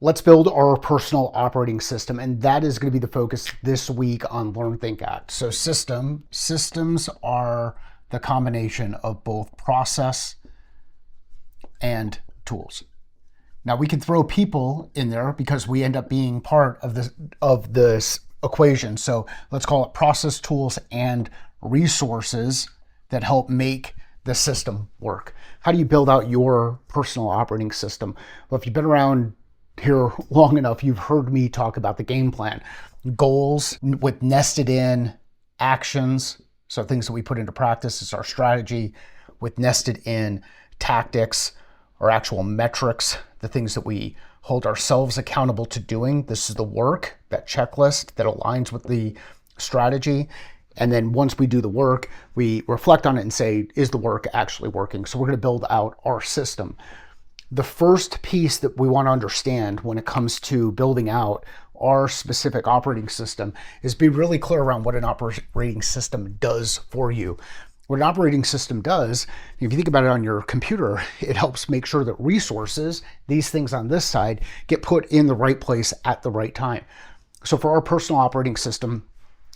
Let's build our personal operating system, and that is going to be the focus this week on Learn, Think, Act. So systems are the combination of both process and tools. Now we can throw people in there because we end up being part of this equation. So let's call it process, tools, and resources that help make the system work. How do you build out your personal operating system? Well, if you've been around here long enough, you've heard me talk about the game plan. Goals with nested in actions, so things that we put into practice is our strategy, with nested in tactics or actual metrics, the things that we hold ourselves accountable to doing. This is the work, that checklist that aligns with the strategy. And then once we do the work, we reflect on it and say, is the work actually working? So we're going to build out our system. The first piece that we want to understand when it comes to building out our specific operating system is be really clear around what an operating system does for you. What an operating system does, if you think about it on your computer, it helps make sure that resources, these things on this side, get put in the right place at the right time. So for our personal operating system,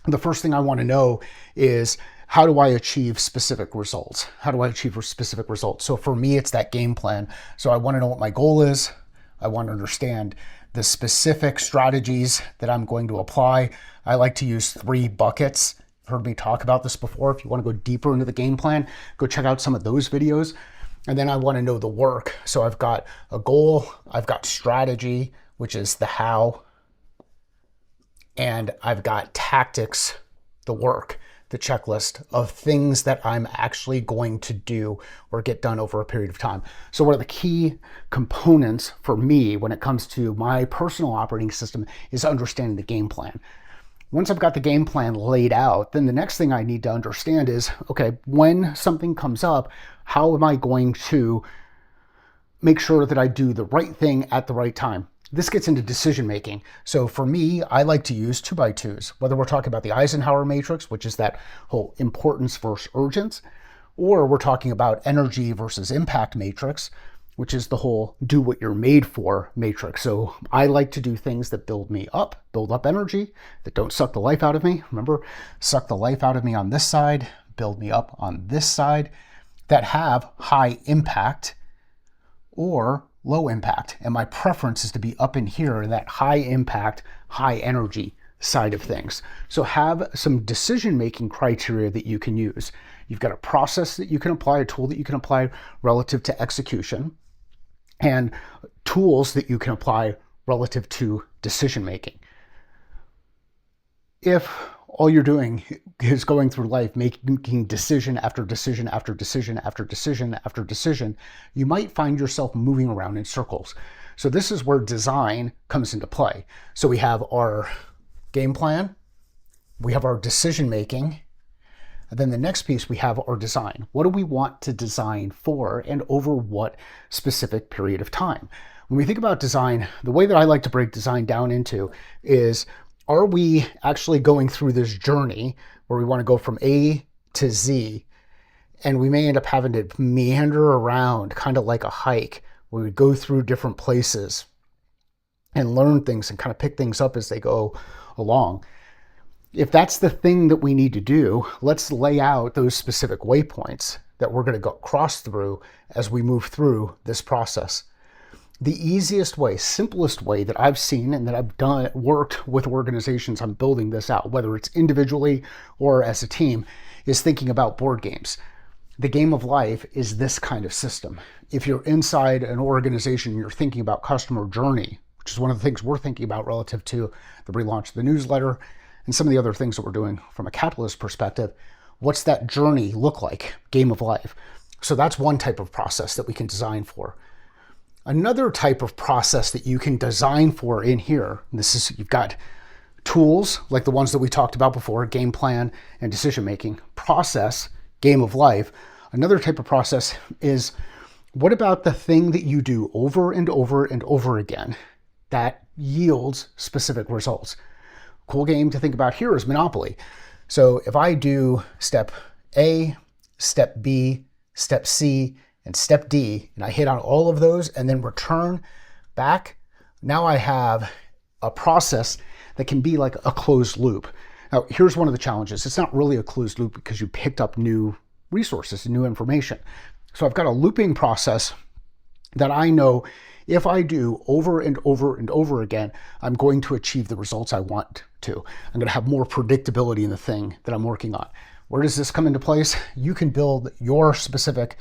the first thing I want to know is, how do I achieve specific results? How do I achieve specific results? So for me, it's that game plan. So I want to know what my goal is. I want to understand the specific strategies that I'm going to apply. I like to use 3 buckets. You've heard me talk about this before. If you want to go deeper into the game plan, go check out some of those videos. And then I want to know the work. So I've got a goal, I've got strategy, which is the how, and I've got tactics, the work, the checklist of things that I'm actually going to do or get done over a period of time. So one of the key components for me when it comes to my personal operating system is understanding the game plan. Once I've got the game plan laid out, then the next thing I need to understand is, okay, when something comes up, how am I going to make sure that I do the right thing at the right time? This gets into decision making. So for me, I like to use 2x2s, whether we're talking about the Eisenhower matrix, which is that whole importance versus urgence, or we're talking about energy versus impact matrix, which is the whole do what you're made for matrix. So I like to do things that build me up, build up energy, that don't suck the life out of me. Remember, suck the life out of me on this side, build me up on this side, that have high impact or low impact. And my preference is to be up in here in that high impact, high energy side of things. So have some decision-making criteria that you can use. You've got a process that you can apply, a tool that you can apply relative to execution, and tools that you can apply relative to decision-making. If all you're doing is going through life making decision after decision after decision after decision after decision, you might find yourself moving around in circles. So this is where design comes into play. So we have our game plan, we have our decision making, and then the next piece we have our design. What do we want to design for and over what specific period of time? When we think about design, the way that I like to break design down into is, are we actually going through this journey where we want to go from A to Z, and we may end up having to meander around kind of like a hike where we go through different places and learn things and kind of pick things up as they go along? If that's the thing that we need to do, let's lay out those specific waypoints that we're going to go cross through as we move through this process. The easiest way, simplest way that I've seen and that I've worked with organizations on building this out, whether it's individually or as a team, is thinking about board games. The game of life is this kind of system. If you're inside an organization, you're thinking about customer journey, which is one of the things we're thinking about relative to the relaunch of the newsletter and some of the other things that we're doing from a Catalyst perspective. What's that journey look like? Game of life. So that's one type of process that we can design for. Another type of process that you can design for in here, and this is, you've got tools like the ones that we talked about before, game plan and decision making. Process, game of life. Another type of process is, what about the thing that you do over and over and over again that yields specific results? Cool game to think about here is Monopoly. So if I do step A, step B, step C, and step D, and I hit on all of those and then return back, Now I have a process that can be like a closed loop. Now, here's one of the challenges. It's not really a closed loop because you picked up new resources and new information. So I've got a looping process that I know if I do over and over and over again, I'm going to achieve the results I want to. I'm going to have more predictability in the thing that I'm working on. Where does this come into place? You can build your specific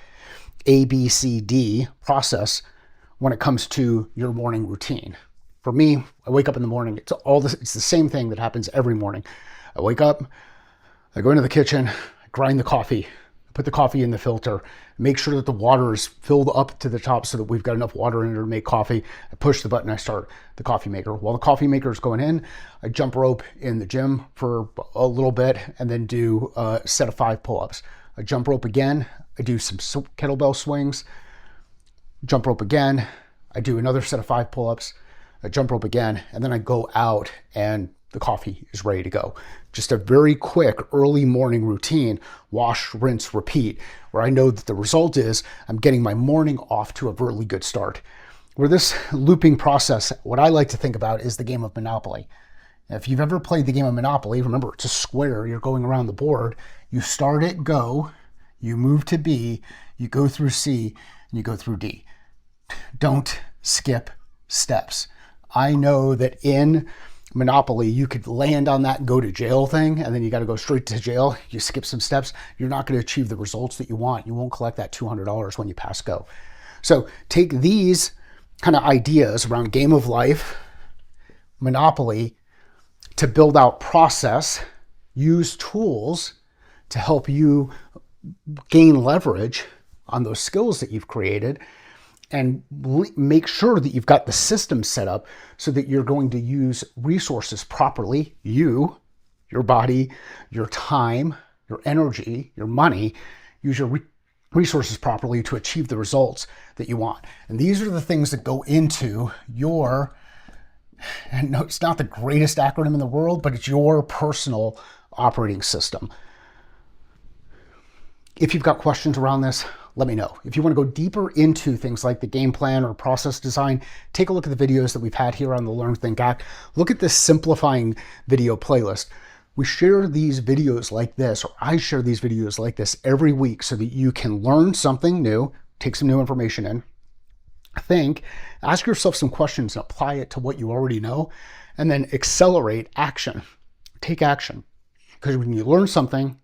ABCD process when it comes to your morning routine. For me, I wake up in the morning. It's the same thing that happens every morning. I wake up, I go into the kitchen, I grind the coffee, put the coffee in the filter, make sure that the water is filled up to the top so that we've got enough water in there to make coffee. I push the button, I start the coffee maker. While the coffee maker is going in, I jump rope in the gym for a little bit and then do a set of 5 pull-ups. I jump rope again, I do some kettlebell swings, jump rope again, I do another set of 5 pull-ups, I jump rope again, and then I go out and the coffee is ready to go. Just a very quick early morning routine, wash, rinse, repeat, where I know that the result is I'm getting my morning off to a really good start. Where this looping process, what I like to think about is the game of Monopoly. If you've ever played the game of Monopoly, remember it's a square, you're going around the board, you start at go, you move to B, you go through C, and you go through D. Don't skip steps. I know that in Monopoly, you could land on that go to jail thing, and then you got to go straight to jail. You skip some steps, you're not going to achieve the results that you want. You won't collect that $200 when you pass go. So take these kind of ideas around game of life, Monopoly, to build out process, use tools to help you gain leverage on those skills that you've created, and make sure that you've got the system set up so that you're going to use resources properly. Your body, your time, your energy, your money, use your resources properly to achieve the results that you want. And these are the things that go into your, and no, it's not the greatest acronym in the world, but it's your personal operating system. If you've got questions around this, let me know. If you want to go deeper into things like the game plan or process design, take a look at the videos that we've had here on the Learn, Think, Act. Look at this simplifying video playlist. We share these videos like this, or I share these videos like this every week so that you can learn something new, take some new information in, think, ask yourself some questions and apply it to what you already know, and then accelerate action. Take action. Because when you learn something,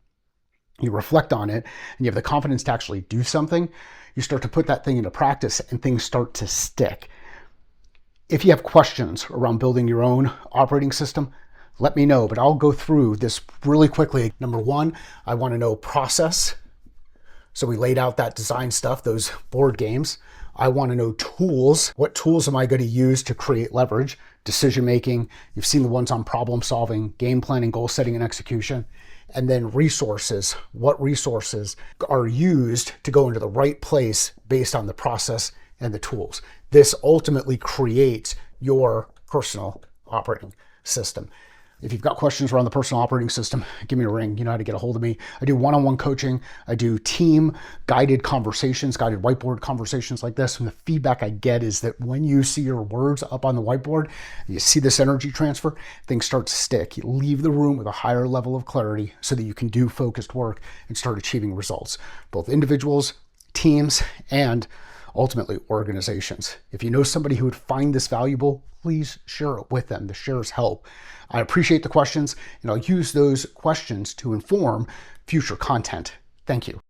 you reflect on it, and you have the confidence to actually do something, you start to put that thing into practice and things start to stick. If you have questions around building your own operating system, let me know, but I'll go through this really quickly. Number one, I want to know process. So we laid out that design stuff, those board games. I want to know tools. What tools am I going to use to create leverage? Decision making. You've seen the ones on problem solving, game planning, goal setting, and execution. And then resources. What resources are used to go into the right place based on the process and the tools? This ultimately creates your personal operating system. If you've got questions around the personal operating system, give me a ring. You know how to get a hold of me. I do one-on-one coaching. I do team guided conversations, guided whiteboard conversations like this. And the feedback I get is that when you see your words up on the whiteboard, you see this energy transfer, things start to stick. You leave the room with a higher level of clarity so that you can do focused work and start achieving results, both individuals, teams, and ultimately organizations. If you know somebody who would find this valuable, please share it with them. The shares help. I appreciate the questions, and I'll use those questions to inform future content. Thank you.